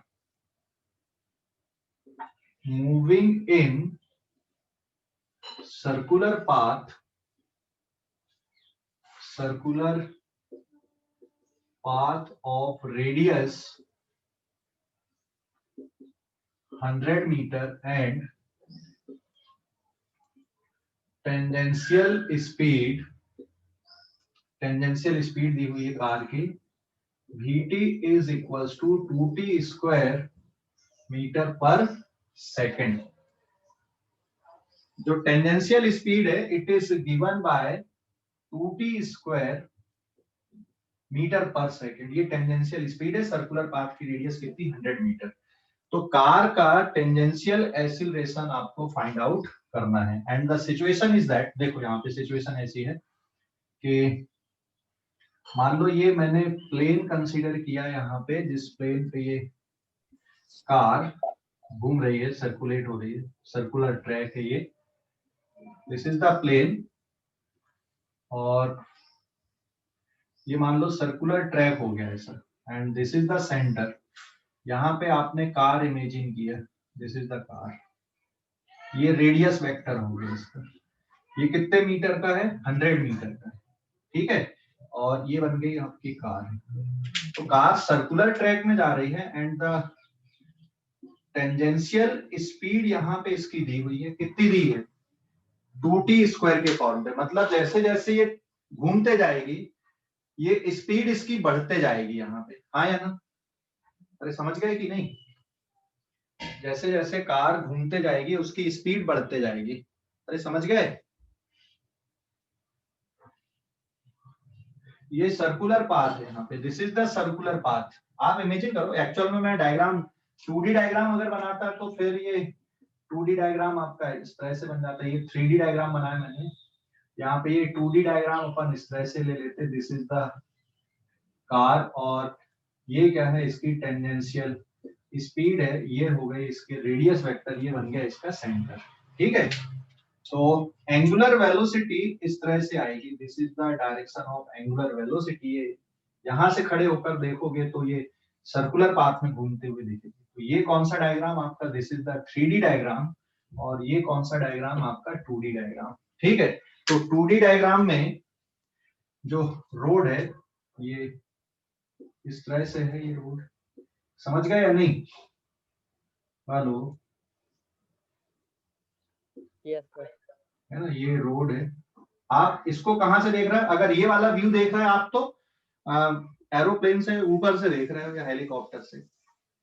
Speaker 1: moving in circular path of radius 100 meter and tangential speed दी हुई है कार की, vt is equals to 2t square metre per second. जो टेंजेंशियल स्पीड है it is given by 2t square metre per second. ये tangential speed है, circular path की radius कितनी, 100 metre. तो कार का टेंजेंशियल एक्सीलरेशन आपको फाइंड आउट करना है। And the situation is that, देखो यहाँ पे सिचुएशन ऐसी है कि मान लो ये मैंने प्लेन कंसीडर किया यहाँ पे, जिस प्लेन पे ये कार घूम रही है, सर्कुलेट हो रही है, सर्कुलर ट्रैक है ये, दिस इज द प्लेन, और ये मान लो सर्कुलर ट्रैक हो गया ऐसा, and this is the centre. यहाँ पे आपने कार इमेजिन किया, दिस इज द कार, ये रेडियस वेक्टर हो गया इसका, ये कितने मीटर का है, 100 मीटर का है, ठीक है। और ये बन गई आपकी कार। तो कार सर्कुलर ट्रैक में जा रही है एंड द टेंजेंशियल स्पीड यहाँ पे इसकी दी हुई है, कितनी दी है, 2t स्क्वायर के फॉर्म पे। मतलब जैसे जैसे ये घूमते जाएगी ये स्पीड इसकी बढ़ते जाएगी यहाँ पे, हाँ या ना? अरे समझ गए कि नहीं? जैसे जैसे कार घूमते जाएगी उसकी स्पीड बढ़ते जाएगी। अरे समझ गए? ये सर्कुलर पाथ है यहाँ पे, this is the circular path. आप इमेजिन करो, एक्चुअल में मैं डायग्राम 2D डायग्राम अगर बनाता तो फिर ये 2D डायग्राम आपका इस तरह से बन जाता है। ये 3D डायग्राम बनाया मैंने, यहाँ पे ये 2D डायग्राम अपन इस तरह से ले लेते, दिस इज द कार, और ये क्या है, इसकी टेंजेंशियल स्पीड है, ये हो गई इसके रेडियस वेक्टर, ये बन गया इसका सेंटर, ठीक है। तो एंगुलर वेलोसिटी इस तरह से आएगी, this is the direction of angular velocity. ये यहां से खड़े होकर देखोगे तो ये सर्कुलर पाथ में घूमते हुए दिखेगी। तो ये कौन सा डायग्राम आपका, this is the 3D diagram, और ये कौन सा डायग्राम आपका 2D डायग्राम, ठीक है। तो 2D डायग्राम में जो रोड है ये इस तरह से है, ये रोड, समझ गए या नहीं? Hello,
Speaker 2: yes sir.
Speaker 1: है ना, ये रोड है। आप इसको कहां से देख रहे हैं? अगर ये वाला व्यू देख रहे हैं आप तो एरोप्लेन से ऊपर से देख रहे हो या हेलीकॉप्टर से,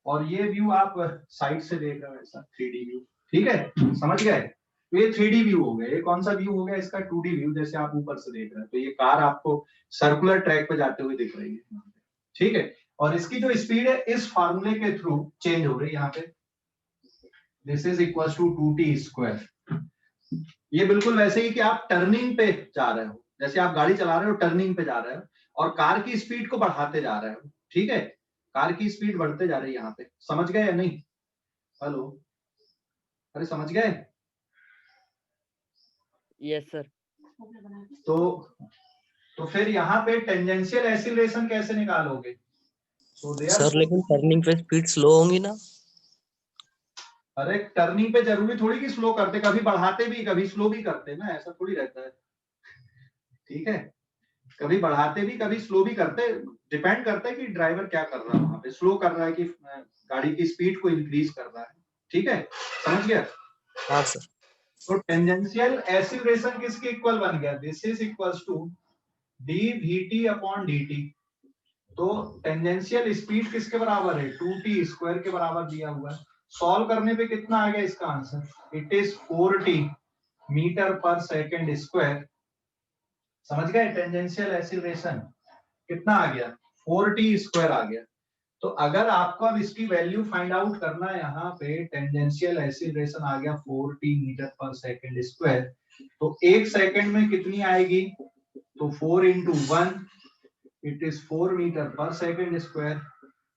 Speaker 1: और ये व्यू आप साइड से देख रहे हो, ऐसा 3D व्यू, ठीक है, समझ गए? तो ये 3D व्यू हो गया। ये कौन सा व्यू हो गया इसका, 2D व्यू, जैसे आप ऊपर से देख रहे हैं। तो ये कार आपको सर्कुलर ट्रैक पे जाते हुए दिख रही है, ठीक है। और इसकी जो स्पीड है इस फार्मूले के थ्रू चेंज हो रही है यहाँ पे, this is equal to 2t square. ये बिल्कुल वैसे ही कि आप टर्निंग पे जा रहे हो, जैसे आप गाड़ी चला रहे हो टर्निंग पे जा रहे हो और कार की स्पीड को बढ़ाते जा रहे हो, ठीक है। कार की स्पीड बढ़ते जा रही है यहाँ पे, समझ गए या नहीं? हेलो, अरे समझ गए?
Speaker 2: Yes sir.
Speaker 1: तो फिर यहाँ पे टेंजेंशियल एक्सीलरेशन कैसे निकालोगे? So they
Speaker 3: सर
Speaker 1: are,
Speaker 3: लेकिन टर्निंग पे स्पीड स्लो होंगी ना?
Speaker 1: अरे टर्निंग पे जरूरी थोड़ी कि स्लो करते, कभी बढ़ाते भी कभी स्लो भी करते ना, ऐसा थोड़ी रहता है। ठीक है, कभी बढ़ाते भी कभी स्लो भी करते, डिपेंड करता है कि ड्राइवर क्या कर रहा है, वहां पे स्लो कर रहा है कि गाड़ी की स्पीड को इंक्रीज कर रहा है। ठीक है, समझ गया?
Speaker 3: हाँ सर।
Speaker 1: तो टेंजेंशियल एक्सीलरेशन किसके इक्वल बन गया? This is equals to dvt upon dt। तो टेंजेंशियल स्पीड किसके बराबर है? 2t स्क्वायर के बराबर दिया हुआ है। सॉल्व करने पे कितना आ गया इसका answer? It is 4t metre per second square. समझ गए? टेंजेंशियल एक्सीलरेशन कितना आ गया? 4t स्क्वायर आ गया। तो अगर आपको अब इसकी वैल्यू फाइंड आउट करना है, यहाँ पे टेंजेंशियल एक्सीलरेशन आ गया 4t metre per second square, तो एक सेकंड में कितनी आएगी? तो 4 into 1 it is 4 metre per second square.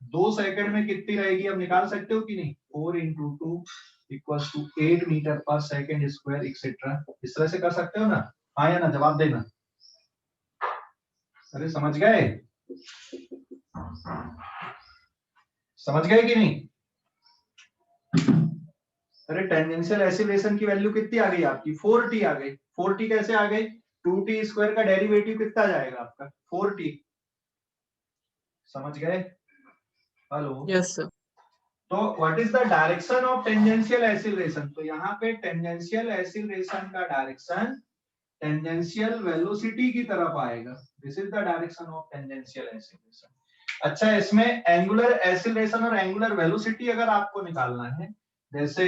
Speaker 1: 2 second में कितनी रहेगी? अब निकाल सकते हो कि नहीं? 4 into 2 equals to 8 metre per second square etcetera. इस तरह से कर सकते हो ना? हाँ या ना? जवाब देना। अरे समझ गए? समझ गए कि नहीं? अरे टेंजेंशियल एक्सीलरेशन की वैल्यू कितनी आ गई आपकी? 4t आ गई। 4t कैसे आ गई? 2t स्क्वायर का डेरिवेटिव कितना जाएगा आपका? 4t। समझ गए? हेलो?
Speaker 5: Yes, sir.
Speaker 1: तो what is the direction of tangential acceleration? तो यहाँ पे टेंजेंशियल एक्सीलरेशन का डायरेक्शन टेंजेंशियल वेलोसिटी की तरफ आएगा। This is the direction of tangential acceleration. अच्छा, इसमें एंगुलर एक्सीलरेशन और एंगुलर वेलोसिटी अगर आपको निकालना है, जैसे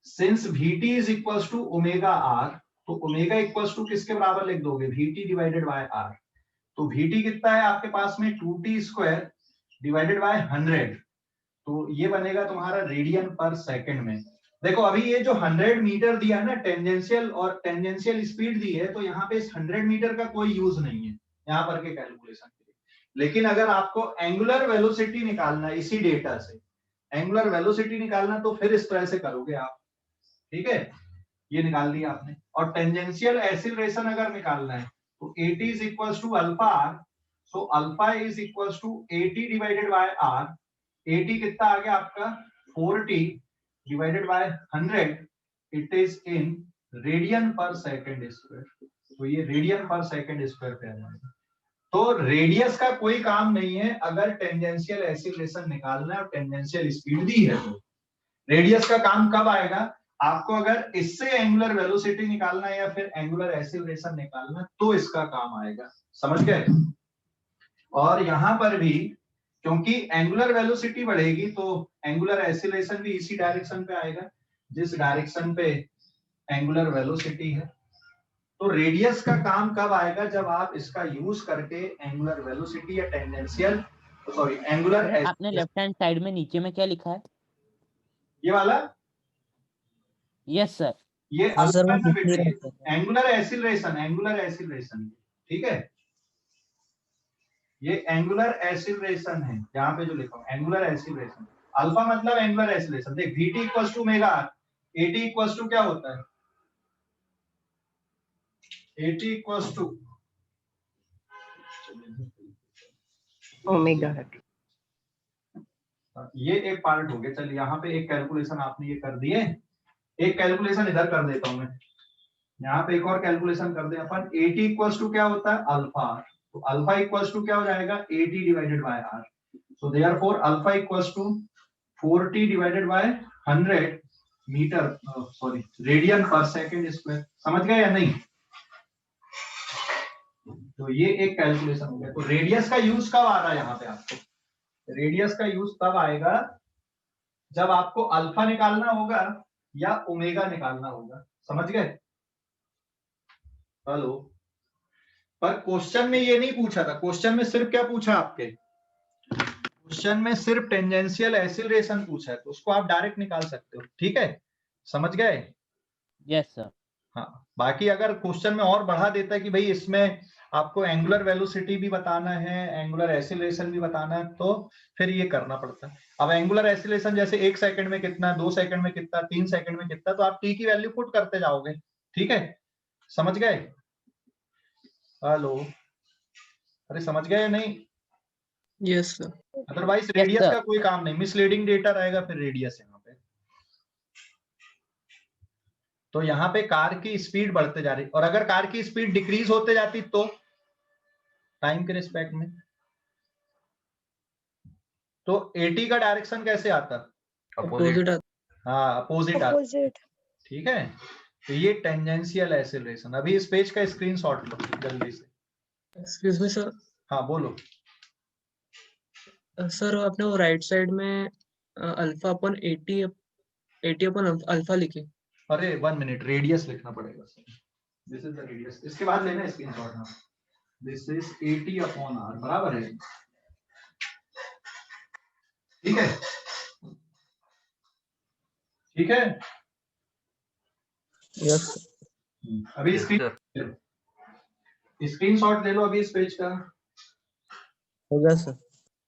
Speaker 1: since vt is equals to omega r, तो ओमेगा इक्वल्स टू किसके बराबर लिख दोगे? vt divided by r। तो vt कितना है आपके पास में? 2t square divided by 100। तो ये बनेगा तुम्हारा रेडियन पर सेकंड में। देखो अभी ये जो 100 मीटर दिया ना टेंजेंशियल, और टेंजेंशियल स्पीड दी है, तो यहाँ पे इस 100 मीटर का कोई यूज नहीं है यहाँ पर के कैलकुलेशन के लिए। लेकिन अगर आपको एंगुलर वेलोसिटी निकालना है इसी डेटा से, एंगुलर वेलोसिटी निकालना, तो फिर इस तरह से करोगे आप। ठीक है, ये निकाल दिया आपने। और टेंजेंशियल एक्सीलरेशन अगर निकालना है, तो at is equals to alpha r। So alpha is equals to at divided by r। at कितना आ गया आपका? 4t divided by 100। It is in radian per second square. तो ये रेडियन पर सेकंड स्क्वायर पे आ जाएगा। तो रेडियस का कोई काम नहीं है अगर टेंजेंशियल एक्सीलरेशन निकालना है और टेंजेंशियल स्पीड दी है। तो रेडियस का काम कब आएगा? आपको अगर इससे एंगुलर वेलोसिटी निकालना है या फिर एंगुलर एक्सीलरेशन निकालना, तो इसका काम आएगा। समझ गए? और यहां पर भी क्योंकि एंगुलर वेलोसिटी बढ़ेगी, तो एंगुलर एक्सीलरेशन भी इसी डायरेक्शन पे आएगा जिस डायरेक्शन पे एंगुलर वेलोसिटी है। तो रेडियस का काम कब आएगा? जब आप इसका यूज करके एंगुलर वेलोसिटी या टेंजेंशियल, सॉरी एंगुलर,
Speaker 2: आपने लेफ्ट हैंड साइड में नीचे में क्या लिखा है?
Speaker 1: ये वाला,
Speaker 2: यस सर।
Speaker 1: ये
Speaker 3: हाँ सर,
Speaker 1: अल्फा
Speaker 3: वो
Speaker 1: ना
Speaker 3: दिख नहीं
Speaker 1: बेटे,
Speaker 3: रहा था।
Speaker 1: Angular acceleration, angular acceleration. ठीक है, ये एंगुलर एक्सीलरेशन है यहाँ पे जो लिखा है, एंगुलर एक्सीलरेशन। अल्फा मतलब एंगुलर एक्सीलरेशन। देख vt equals to omega r, at equals to क्या होता है? at इक्वल्स टू
Speaker 4: ओमेगा हट।
Speaker 1: ये एक पार्ट हो गया। चलिए यहाँ पे एक कैलकुलेशन आपने ये कर दिए, एक कैलकुलेशन इधर कर देता हूं मैं। यहाँ पे एक और कैलकुलेशन कर दे अपन। at इक्वल्स टू क्या होता है? अल्फा। तो अल्फा इक्वल्स टू क्या हो जाएगा? at divided by r। So therefore alpha equals to 4t divided by 100 metre, sorry radian per second square. समझ गए या नहीं? तो ये एक कैलकुलेशन हो गया। तो रेडियस का यूज कब आ रहा है यहाँ पे आपको? रेडियस का यूज तब आएगा जब आपको अल्फा निकालना होगा या ओमेगा निकालना होगा। समझ गए? हेलो? पर क्वेश्चन में ये नहीं पूछा था। क्वेश्चन में सिर्फ क्या पूछा आपके? क्वेश्चन में सिर्फ टेंजेंशियल एक्सीलरेशन पूछा है, तो उसको आप डायरेक्ट निकाल सकते हो। ठीक है, समझ गए?
Speaker 2: Yes sir.
Speaker 1: हाँ, बाकी अगर क्वेश्चन में और बढ़ा देता है कि भाई इसमें आपको एंगुलर वेलोसिटी भी बताना है, एंगुलर एक्सीलरेशन भी बताना है, तो फिर ये करना पड़ता है। अब एंगुलर एक्सीलरेशन जैसे 1 सेकंड में कितना, 2 सेकंड में कितना, 3 सेकंड में कितना, तो आप टी की वैल्यू पुट करते जाओगे। ठीक है, समझ गए? हेलो? अरे समझ गए या नहीं?
Speaker 5: Yes, sir.
Speaker 1: Otherwise radius
Speaker 2: sir.
Speaker 1: का कोई काम नहीं, मिसलीडिंग डेटा रहेगा फिर रेडियस यहाँ पे। तो यहाँ पे कार की स्पीड बढ़ते जा रही, और अगर कार की स्पीड डिक्रीज होते जाती तो टाइम के रिस्पेक्ट में, तो 80 का डायरेक्शन कैसे आता?
Speaker 5: Opposite.
Speaker 1: हाँ, अपोजिट आता।
Speaker 8: Opposite.
Speaker 1: ठीक है, तो ये टेंजेंशियल एक्सीलरेशन। अभी इस पेज का स्क्रीनशॉट लो जल्दी से।
Speaker 5: Excuse me, sir.
Speaker 1: हाँ बोलो।
Speaker 5: सर आपने वो राइट साइड में अल्फा अपन 80 अपन अल्फा लिखे।
Speaker 1: अरे 1 मिनट, रेडियस लिखना पड़ेगा। दिस इज द रेडियस, इसके बाद लेना स्क्रीनशॉट। हाँ, दिस इज 80/r बराबर है, ठीक है, ठीक है।
Speaker 3: यस
Speaker 1: अभी स्क्रीनशॉट ले लो अभी इस पेज का।
Speaker 3: हो गया सर।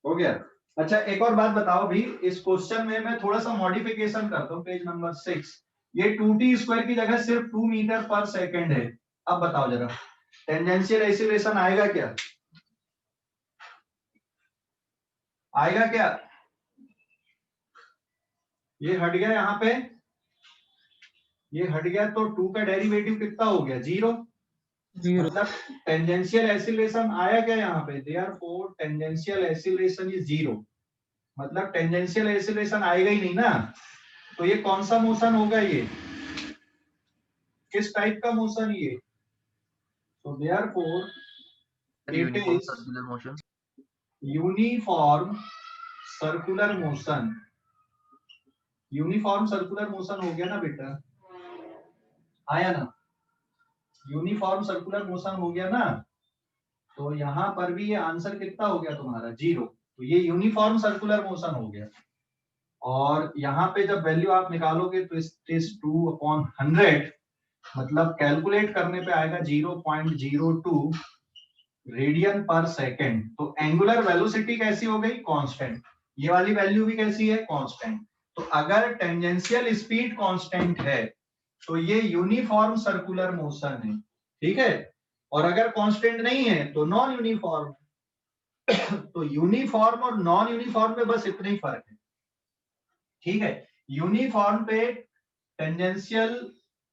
Speaker 1: हो गया। अच्छा एक और बात बताओ भी, इस क्वेश्चन में मैं थोड़ा सा मॉडिफिकेशन करता हूँ। पेज नंबर 6, ये 2t² की जगह सिर्फ 2 मीटर पर सेकंड है। अब बताओ जरा, टेंजेंशियल एक्सीलरेशन आएगा क्या? आएगा क्या? ये हट गया यहाँ पे, ये हट गया, तो 2 का डेरिवेटिव कितना हो गया? 0। मतलब टेंजेंशियल एक्सीलरेशन आया क्या यहाँ पे? Therefore tangential acceleration is 0। मतलब टेंजेंशियल एक्सीलरेशन आएगा ही नहीं ना, तो ये कौन सा मोशन होगा? ये किस टाइप का मोशन? ये तो therefore it is uniform circular motion. Uniform circular motion हो गया ना बेटा, आया ना? यूनिफॉर्म सर्कुलर मोशन हो गया ना, तो यहां पर भी ये आंसर कितना हो गया तुम्हारा? 0। तो ये यूनिफॉर्म सर्कुलर मोशन हो गया। और यहाँ पे जब वैल्यू आप निकालोगे तो इस 2/100, मतलब कैलकुलेट करने पे आएगा 0.02 रेडियन पर सेकेंड। तो एंगुलर वेलोसिटी कैसी हो गई? कांस्टेंट। ये वाली वैल्यू भी कैसी है? कांस्टेंट। तो अगर टेंजेंशियल स्पीड कांस्टेंट है तो ये यूनिफॉर्म सर्कुलर मोशन है, ठीक है। और अगर कांस्टेंट नहीं है तो नॉन यूनिफॉर्म। तो यूनिफॉर्म और नॉन यूनिफॉर्म में बस इतना ही फर्क है, ठीक है। यूनिफॉर्म पे टेंजेंशियल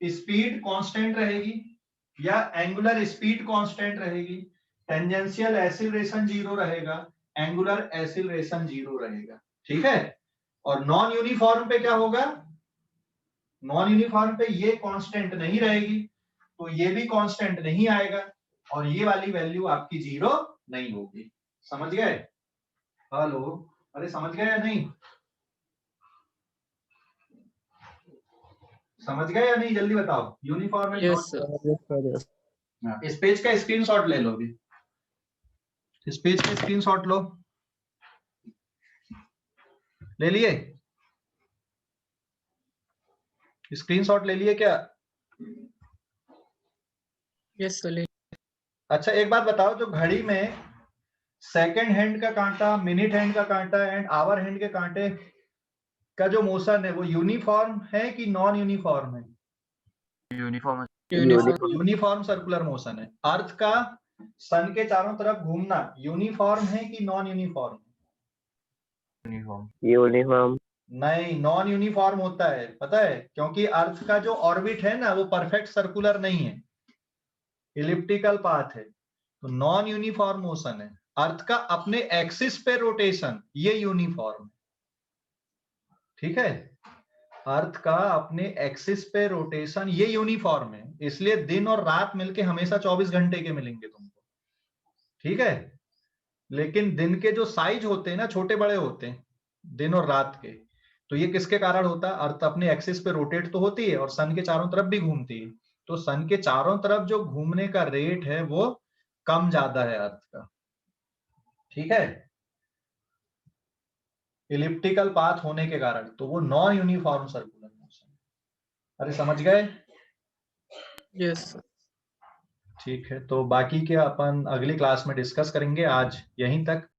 Speaker 1: स्पीड कांस्टेंट रहेगी या एंगुलर स्पीड कांस्टेंट रहेगी। टेंजेंशियल एक्सीलरेशन 0 रहेगा, एंगुलर एक्सीलरेशन 0 रहेगा, ठीक है। और नॉन यूनिफॉर्म पे क्या होगा? नॉन यूनिफॉर्म पे ये कांस्टेंट नहीं रहेगी, तो ये भी कांस्टेंट नहीं आएगा, और ये वाली वैल्यू आपकी 0 नहीं होगी। समझ गए? हेलो, अरे समझ गए या नहीं? समझ गए या नहीं? जल्दी बताओ। Uniform and
Speaker 5: Yes, sir.
Speaker 1: इस पेज का स्क्रीनशॉट ले लो अभी, इस पेज का स्क्रीनशॉट लो। ले लिए? स्क्रीनशॉट ले लिए क्या?
Speaker 5: Yes, sir.
Speaker 1: अच्छा एक बात बताओ, जो घड़ी में सेकंड हैंड का कांटा, मिनट हैंड का कांटा एंड आवर हैंड के कांटे का जो मोशन है वो यूनिफॉर्म है कि नॉन यूनिफॉर्म है?
Speaker 5: Uniform.
Speaker 1: यूनिफॉर्म सर्कुलर मोशन है। अर्थ का सन के चारों तरफ घूमना यूनिफॉर्म है कि नॉन यूनिफॉर्म?
Speaker 3: यूनिफॉर्म।
Speaker 1: नहीं, नॉन यूनिफॉर्म होता है, पता है? क्योंकि अर्थ का जो ऑर्बिट है ना वो परफेक्ट सर्कुलर नहीं है, इलिप्टिकल पाथ है, तो नॉन यूनिफॉर्म मोशन है। अर्थ का अपने एक्सिस पे रोटेशन ये यूनिफॉर्म है, ठीक है। अर्थ का अपने एक्सिस पे रोटेशन ये यूनिफॉर्म है, इसलिए दिन और रात मिलके हमेशा 24 घंटे के मिलेंगे तुमको, ठीक है। लेकिन दिन के जो साइज होते हैं ना, छोटे बड़े होते हैं दिन और रात के, तो ये किसके कारण होता है? अर्थ अपने एक्सिस पे रोटेट तो होती है और सन के चारों तरफ भी घूमती है, तो सन के चारों तरफ जो घूमने का रेट है वो कम ज्यादा है अर्थ का, ठीक है, इलिप्टिकल पाथ होने के कारण, तो वो नॉन यूनिफॉर्म सर्कुलर मोशन। अरे समझ गए?
Speaker 5: Yes, sir.
Speaker 1: ठीक है, तो बाकी के अपन अगली क्लास में डिस्कस करेंगे। आज यहीं तक।